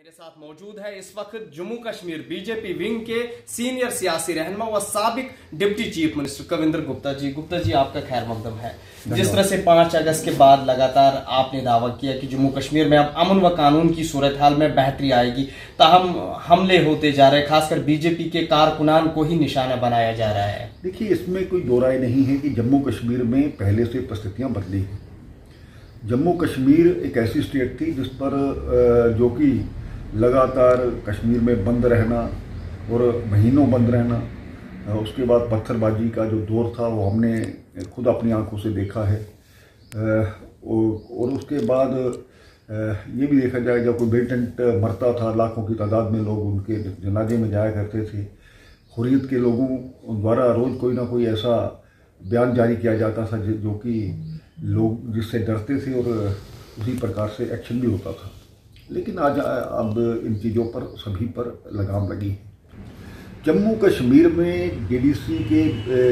मेरे साथ मौजूद है इस वक्त जम्मू कश्मीर बीजेपी विंग के सीनियर सियासी रहनुमा व साबिक deputy chief minister Kavinder Gupta ji. Gupta ji, आपका खैर मकदम है। जिस तरह से 5 अगस्त के बाद लगातार आपने दावा किया कि जम्मू कश्मीर में अब अमन व कानून की सूरत हाल में बेहतरी आएगी, ताहम हमले होते जा रहे हैं, खासकर बीजेपी के कारकुनान को ही निशाना बनाया जा रहा है। देखिए, इसमें कोई दो राय नहीं है कि जम्मू कश्मीर में पहले से परिस्थितियां बदली हैं। जम्मू कश्मीर एक ऐसी स्टेट थी जिस पर जो कि लगातार कश्मीर में बंद रहना और महीनों बंद रहना, उसके बाद पत्थरबाजी का जो दौर था वो हमने खुद अपनी आंखों से देखा है। और उसके बाद ये भी देखा जाए, जब कोई मिलिटेंट मरता था, लाखों की तादाद में लोग उनके जनाजे में जाया करते थे। हुर्रियत के लोगों द्वारा रोज़ कोई ना कोई ऐसा बयान जारी किया जाता था जो कि लोग जिससे डरते थे और उसी प्रकार से एक्शन भी होता था। लेकिन आज अब इन चीज़ों पर सभी पर लगाम लगी है। जम्मू कश्मीर में डीडीसी के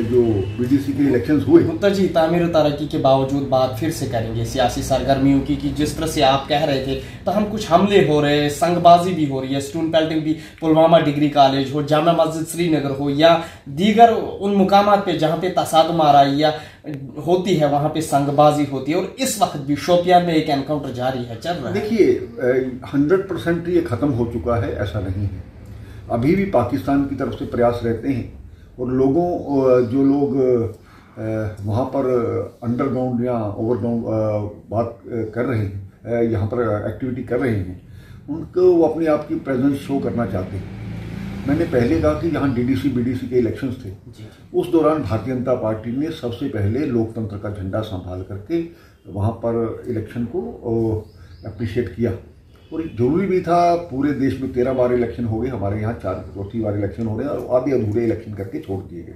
जो बीडीसी के इलेक्शंस हुए, गुप्ता जी, तामीर तरक्की के बावजूद बात फिर से करेंगे सियासी सरगर्मियों की कि जिस तरह से आप कह रहे थे, तो हम कुछ हमले हो रहे हैं, संगबाजी भी हो रही है, स्टोन पेल्टिंग भी, पुलवामा डिग्री कॉलेज हो, जामा मस्जिद श्रीनगर हो या दीगर उन मुकामात पे जहाँ पे तसादुम आ रहा है या होती है, वहां पे संगबाजी होती है। और इस वक्त भी शोपियान में एक एनकाउंटर जारी है, चल रहा है। देखिए, 100% ये खत्म हो चुका है ऐसा नहीं है। अभी भी पाकिस्तान की तरफ से प्रयास रहते हैं और जो लोग वहाँ पर अंडरग्राउंड या ओवरग्राउंड बात कर रहे हैं, यहाँ पर एक्टिविटी कर रहे हैं, उनको वो अपने आप की प्रेजेंस शो करना चाहते हैं। मैंने पहले कहा कि यहाँ डीडीसी बीडीसी के इलेक्शंस थे, उस दौरान भारतीय जनता पार्टी ने सबसे पहले लोकतंत्र का झंडा संभाल करके वहाँ पर इलेक्शन को अप्रिशिएट किया। और जरूरी भी था। पूरे देश में 13 बार इलेक्शन हो गए, हमारे यहाँ 4 बार इलेक्शन हो रहे हैं और आधे अधूरे इलेक्शन करके छोड़ दिए गए।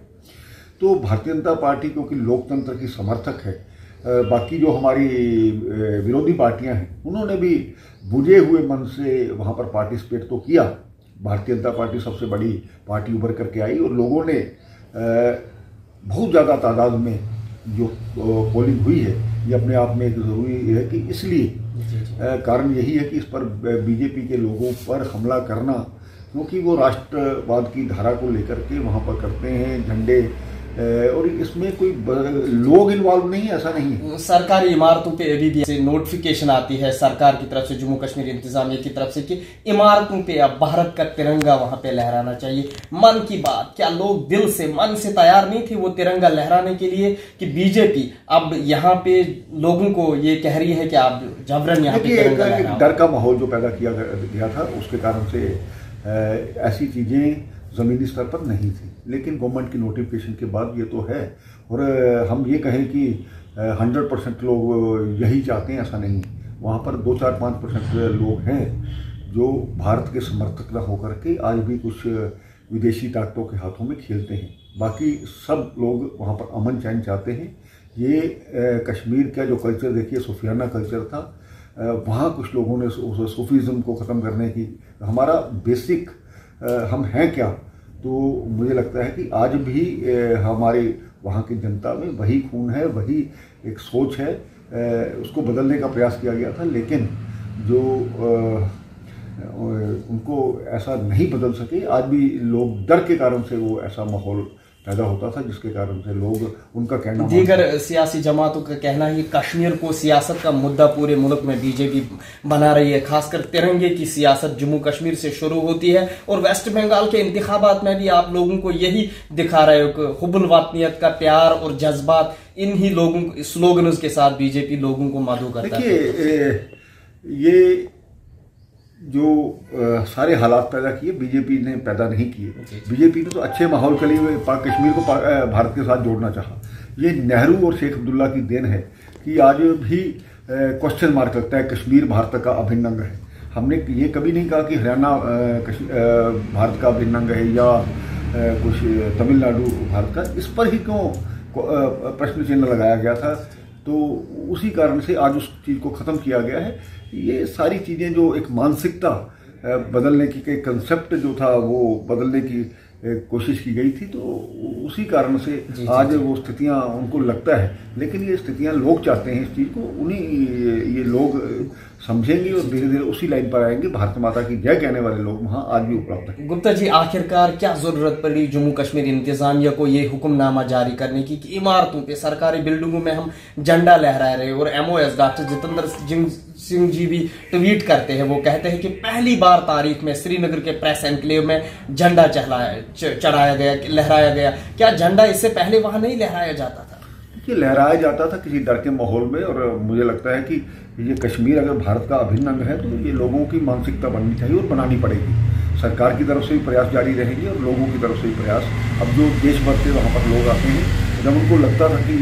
तो भारतीय जनता पार्टी क्योंकि लोकतंत्र की समर्थक है, बाकी जो हमारी विरोधी पार्टियां हैं उन्होंने भी बुझे हुए मन से वहाँ पर पार्टिसिपेट तो किया। भारतीय जनता पार्टी सबसे बड़ी पार्टी उभर करके आई और लोगों ने बहुत ज़्यादा तादाद में जो पोलिंग हुई है, ये अपने आप में एक ज़रूरी है कि इसलिए कारण यही है कि इस पर बीजेपी के लोगों पर हमला करना, क्योंकि वो राष्ट्रवाद की धारा को लेकर के वहाँ पर करते हैं झंडे, और इसमें कोई लोग इन्वॉल्व नहीं है, ऐसा नहीं है। सरकारी इमारतों पे अभी भी नोटिफिकेशन आती है सरकार की तरफ से, जम्मू कश्मीर इंतजामिया की तरफ से, कि इमारतों पे अब भारत का तिरंगा वहां पे लहराना चाहिए। मन की बात, क्या लोग दिल से मन से तैयार नहीं थे वो तिरंगा लहराने के लिए, कि बीजेपी अब यहाँ पे लोगों को ये कह रही है कि आप जबरन यहाँ पे तिरंगा लहराओ? डर का माहौल जो पैदा किया गया था, उसके कारण से ऐसी चीजें ज़मीनी स्तर पर नहीं थी। लेकिन गवर्नमेंट की नोटिफिकेशन के बाद ये तो है। और हम ये कहें कि 100% लोग यही चाहते हैं, ऐसा नहीं। वहाँ पर 2-4-5% लोग हैं जो भारत के समर्थक न होकर के आज भी कुछ विदेशी ताकतों के हाथों में खेलते हैं। बाकी सब लोग वहाँ पर अमन चैन चाहते हैं। ये कश्मीर का जो कल्चर देखिए, सूफियाना कल्चर था। वहाँ कुछ लोगों ने सूफीज़म को ख़त्म करने की, हमारा बेसिक हम हैं क्या, तो मुझे लगता है कि आज भी हमारे वहाँ की जनता में वही खून है, वही एक सोच है। उसको बदलने का प्रयास किया गया था, लेकिन जो उनको ऐसा नहीं बदल सके। आज भी लोग डर के कारण से वो ऐसा माहौल पैदा होता था जिसके कारण से लोग उनका कहना, दीगर सियासी जमातों का कहना है कि कश्मीर को सियासत का मुद्दा पूरे मुल्क में बीजेपी बना रही है। खासकर तिरंगे की सियासत जम्मू कश्मीर से शुरू होती है और वेस्ट बंगाल के इंतखाबात में भी आप लोगों को यही दिखा रहे हो कि हुब्बुल वतनियत का प्यार और जज्बात, इन्हीं लोगों स्लोगनों के साथ बीजेपी लोगों को मदऊ करता है। देखिए, ये जो सारे हालात पैदा किए बीजेपी ने पैदा नहीं किए। बीजेपी ने तो अच्छे माहौल के लिए कश्मीर को भारत के साथ जोड़ना चाहा। ये नेहरू और शेख अब्दुल्ला की देन है कि आज भी क्वेश्चन मार्क लगता है कश्मीर भारत का अभिन्न अंग है। हमने ये कभी नहीं कहा कि हरियाणा भारत का अभिन्न अंग है या कुछ तमिलनाडु भारत का। इस पर ही क्यों प्रश्न चिन्ह लगाया गया था? तो उसी कारण से आज उस चीज़ को ख़त्म किया गया है। ये सारी चीज़ें जो एक मानसिकता बदलने की कंसेप्ट जो था वो बदलने की कोशिश की गई थी, तो उसी कारण से आज वो स्थितियां उनको लगता है। लेकिन ये स्थितियां लोग चाहते हैं इस चीज़ को, उन्हीं ये लोग समझेंगे और धीरे धीरे उसी लाइन पर आएंगे। भारत माता की जय कहने वाले लोग वहाँ आज भी उपलब्ध हैं। गुप्ता जी, आखिरकार क्या जरूरत पड़ी जम्मू कश्मीर इंतजामिया को ये हुक्मनामा जारी करने की कि इमारतों पे, सरकारी बिल्डिंगों में हम झंडा लहरा रहे? और MOS डॉक्टर जितेंद्र सिंह जी भी ट्वीट करते हैं, वो कहते हैं कि पहली बार तारीख में श्रीनगर के प्रेस एनक्लेव में झंडा चढ़ाया गया, लहराया गया। क्या झंडा इससे पहले वहां नहीं लहराया जाता था? कि लहराया जाता था किसी डर के माहौल में। और मुझे लगता है कि ये कश्मीर अगर भारत का अभिन्न अंग है तो ये लोगों की मानसिकता बननी चाहिए और बनानी पड़ेगी। सरकार की तरफ से भी प्रयास जारी रहेंगे और लोगों की तरफ से भी प्रयास। अब जो देश भर से वहाँ पर लोग आते हैं, जब उनको लगता था कि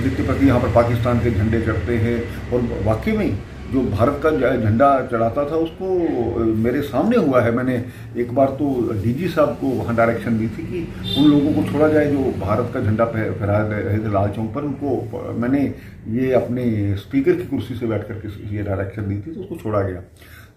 नित्य प्रति यहाँ पर पाकिस्तान के झंडे चढ़ते हैं और वाकई में जो भारत का झंडा चढ़ाता था उसको मेरे सामने हुआ है। मैंने एक बार तो DG साहब को वहाँ डायरेक्शन दी थी कि उन लोगों को छोड़ा जाए जो भारत का झंडा फहरा रहे थे लाल चौक पर। उनको मैंने ये अपने स्पीकर की कुर्सी से बैठ करके ये डायरेक्शन दी थी, तो उसको छोड़ा गया।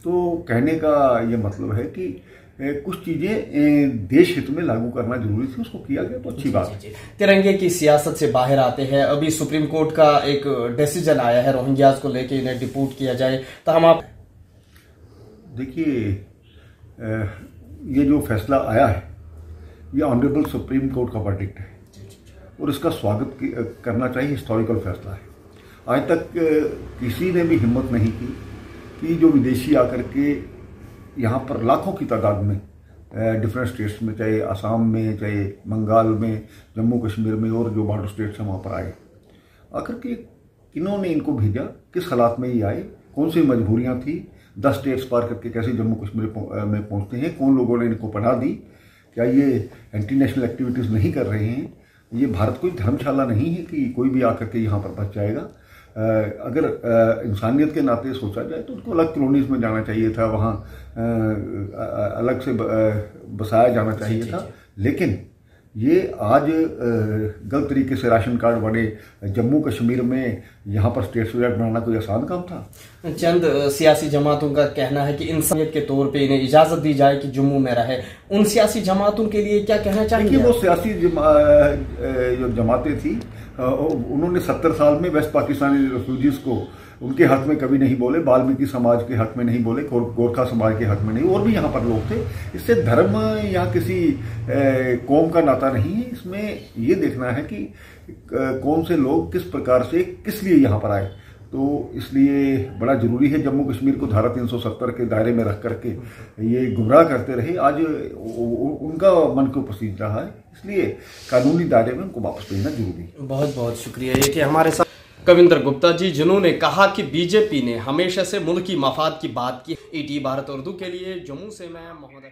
तो कहने का ये मतलब है कि कुछ चीजें देश हित में लागू करना जरूरी थी, उसको किया गया तो अच्छी बात है। तिरंगे की सियासत से बाहर आते हैं। अभी सुप्रीम कोर्ट का एक डिसीजन आया है रोहिंग्यास को लेके, इन्हें डिपोर्ट किया जाए। तो हम आप देखिए, ये जो फैसला आया है ये ऑनरेबल सुप्रीम कोर्ट का वर्डिक्ट है और इसका स्वागत करना चाहिए। हिस्टोरिकल फैसला है। आज तक किसी ने भी हिम्मत नहीं की कि जो विदेशी आकर के यहाँ पर लाखों की तादाद में डिफरेंट स्टेट्स में, चाहे असम में, चाहे बंगाल में, जम्मू कश्मीर में और जो बॉर्डर स्टेट्स हैं वहाँ पर आए, आकर के किन्होंने इनको भेजा, किस हालात में ये आए, कौन सी मजबूरियाँ थी, 10 स्टेट्स पार करके कैसे जम्मू कश्मीर में पहुँचते हैं, कौन लोगों ने इनको पनाह दी, क्या ये एंटी नेशनल एक्टिविटीज़ नहीं कर रहे हैं? ये भारत कोई धर्मशाला नहीं है कि कोई भी आकर के यहाँ पर बच जाएगा। अगर इंसानियत के नाते सोचा जाए तो उनको अलग कॉलोनीज में जाना चाहिए था, वहाँ अलग से बसाया जाना चाहिए था। लेकिन ये आज गलत तरीके से राशन कार्ड बने जम्मू कश्मीर में, यहाँ पर स्टेट सब्जेक्ट बनाना कोई आसान काम था? चंद सियासी जमातों का कहना है कि इंसानियत के तौर पे इन्हें इजाजत दी जाए कि जम्मू में रहे। उन सियासी जमातों के लिए क्या कहना चाहिए? वो सियासी जो जमातें थी उन्होंने 70 साल में वेस्ट पाकिस्तानी रेफ्यूजीज को उनके हक में कभी नहीं बोले, वाल्मीकि समाज के हक में नहीं बोले, गोरखा समाज के हक में नहीं, और भी यहाँ पर लोग थे। इससे धर्म या किसी कौम का नाता नहीं है। इसमें ये देखना है कि कौन से लोग किस प्रकार से किस लिए यहाँ पर आए। तो इसलिए बड़ा जरूरी है, जम्मू कश्मीर को धारा 370 के दायरे में रख करके ये गुमराह करते रहे, आज उनका मन को पसीज रहा है, इसलिए कानूनी दायरे में उनको वापस भेजना जरूरी है। बहुत बहुत शुक्रिया। ये कि हमारे साथ कविंद्र गुप्ता जी, जिन्होंने कहा कि बीजेपी ने हमेशा से मुल्की मफाद की बात की। ET भारत उर्दू के लिए जम्मू से मैं मोहम्मद